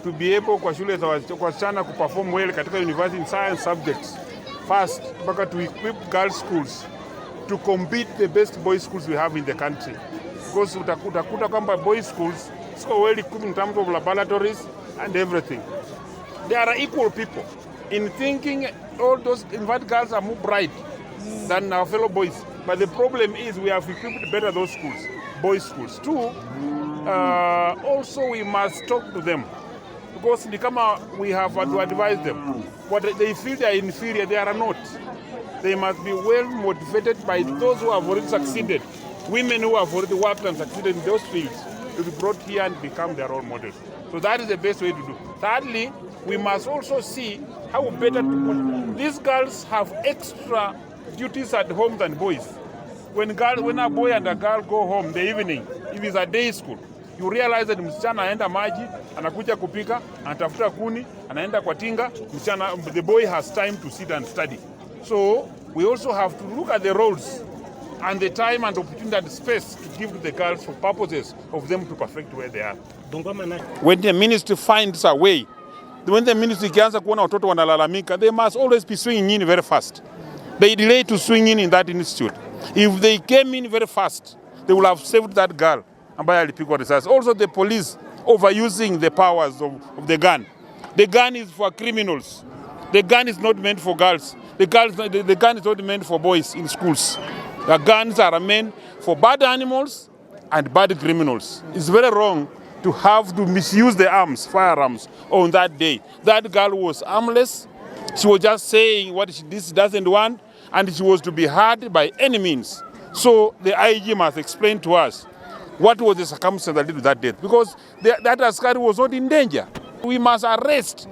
to be able kwa shule za wasichana kuperform well katika university in science subjects. First, mpaka to equip girls schools to compete the best boys schools we have in the country. Because utakuta kwamba boys schools so well equipped in terms of laboratories and everything. They are equal people in thinking. All those in fact girls are more bright than our fellow boys. But the problem is we have equipped better those schools, boys schools. Two, also we must talk to them. Because we have to advise them. What they feel they are inferior, they are not. They must be well motivated by those who have already succeeded. Women who have already worked and succeeded in those fields to be brought here and become their role models. So that is the best way to do. Thirdly, we must also see how better these girls have extra duties at home than boys. When a boy and a girl go home the evening, if it's a day school, you realize that msichana anaenda maji, anakuja kupika, anatafuta kuni, anaenda kwa tinga, the boy has time to sit and study. So we also have to look at the roles and the time and opportunity and space to give to the girls for purposes of them to perfect where they are. When the ministry finds a way, when the ministry kianza kuona watoto wanalalamika, they must always be swinging in very fast. They delay to swing in that institute. If they came in very fast, they will have saved that girl ambaye alipigwa risasi. Also the police overusing the powers of the gun. The gun is for criminals. The gun is not meant for girls. The gun is not meant for boys in schools. The guns are meant for bad animals and bad criminals. It's very wrong to have to misuse the firearms on that day. That girl was armless. She was just saying what this doesn't want, and she was to be heard by any means. So the IG must explain to us what was the circumstance that led to that death. Because that askari was not in danger. We must arrest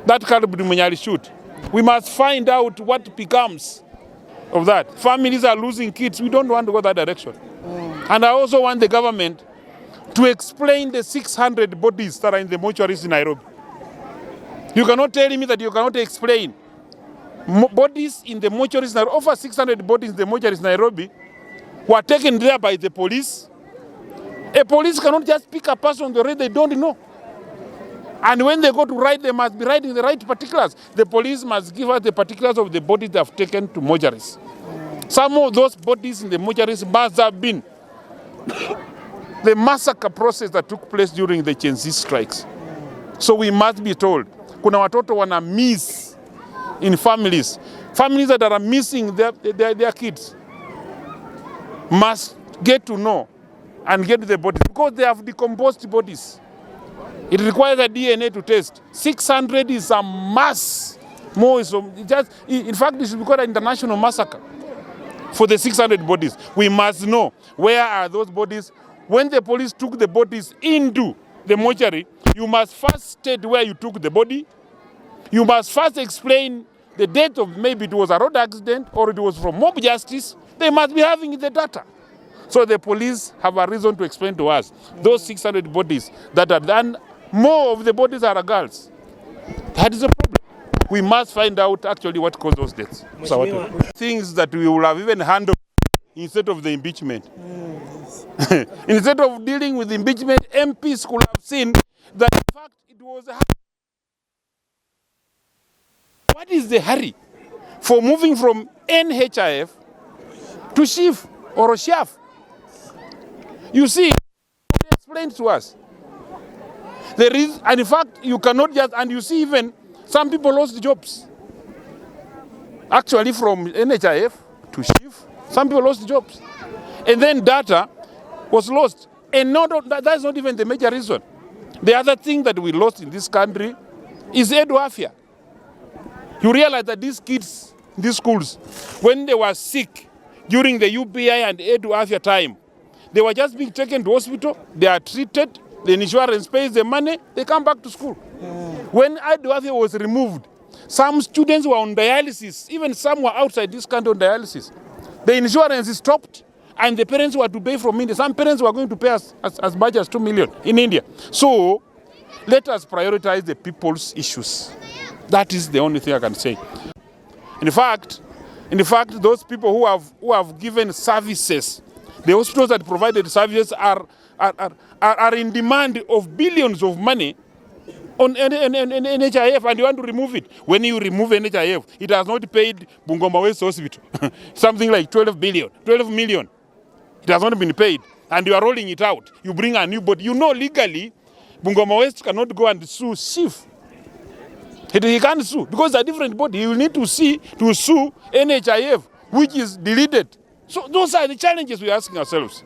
that Kalibri mwenye shoot. We must find out what becomes of that. Families are losing kids. We don't want to go that direction. And I also want the government to explain the 600 bodies that are in the mortuaries in Nairobi. You cannot tell me that you cannot explain bodies in the mortuaries. Over 600 bodies in the mortuaries in Nairobi were taken there by the police. A police cannot just pick a person on the road they don't know. And when they go to write, they must be writing the right particulars. The police must give us the particulars of the bodies they have taken to mortuaries. Some of those bodies in the mortuaries must have been the massacre process that took place during the Gen Z strikes. So we must be told, kuna watoto wana miss in families. Families that are missing their kids must get to know and get the bodies because they have decomposed bodies. It requires a DNA to test. 600 is a mass. In fact, it should be called an international massacre for the 600 bodies. We must know where are those bodies. When the police took the bodies into the mortuary, you must first state where you took the body. You must first explain the date of maybe it was a road accident or it was from mob justice. They must be having the data. So the police have a reason to explain to us those 600 bodies that are done. More of the bodies are girls. That is a problem. We must find out actually what caused those deaths. Things that we will have even handled instead of the impeachment. Instead of dealing with impeachment, MPs could have seen that in fact it was a hurry. What is the hurry for moving from NHIF to chief or chef? You see, explain to us. There is, and in fact, you cannot just, and you see even some people lost jobs. Actually, from NHIF to chief, some people lost jobs. And then data was lost. And that's not even the major reason. The other thing that we lost in this country is eduafia. You realize that these kids, these schools, when they were sick during the UPI and eduafia time, they were just being taken to hospital, they are treated, the insurance pays the money, they come back to school. When eduafia was removed, some students were on dialysis, even some were outside this country on dialysis. The insurance stopped and the parents were to pay from India. Some parents were going to pay as much as 2 million in India. So let us prioritize the people's issues. That is the only thing I can say. In fact, those people who have given services, the hospitals that provided services are in demand of billions of money on NHIF and you want to remove it. When you remove NHIF, it has not paid Bungoma West Hospital something like 12 million. It has not been paid. And you are rolling it out. You bring a new body. You know legally, Bungoma West cannot go and sue SIF. He can't sue because it's a different body. He will need to sue NHIF, which is deleted. So those are the challenges we're asking ourselves.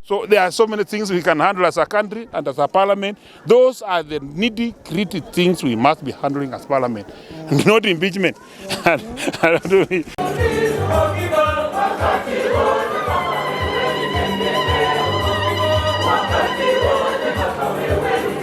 So there are so many things we can handle as a country and as a parliament. Those are the nitty-gritty things we must be handling as parliament, not impeachment.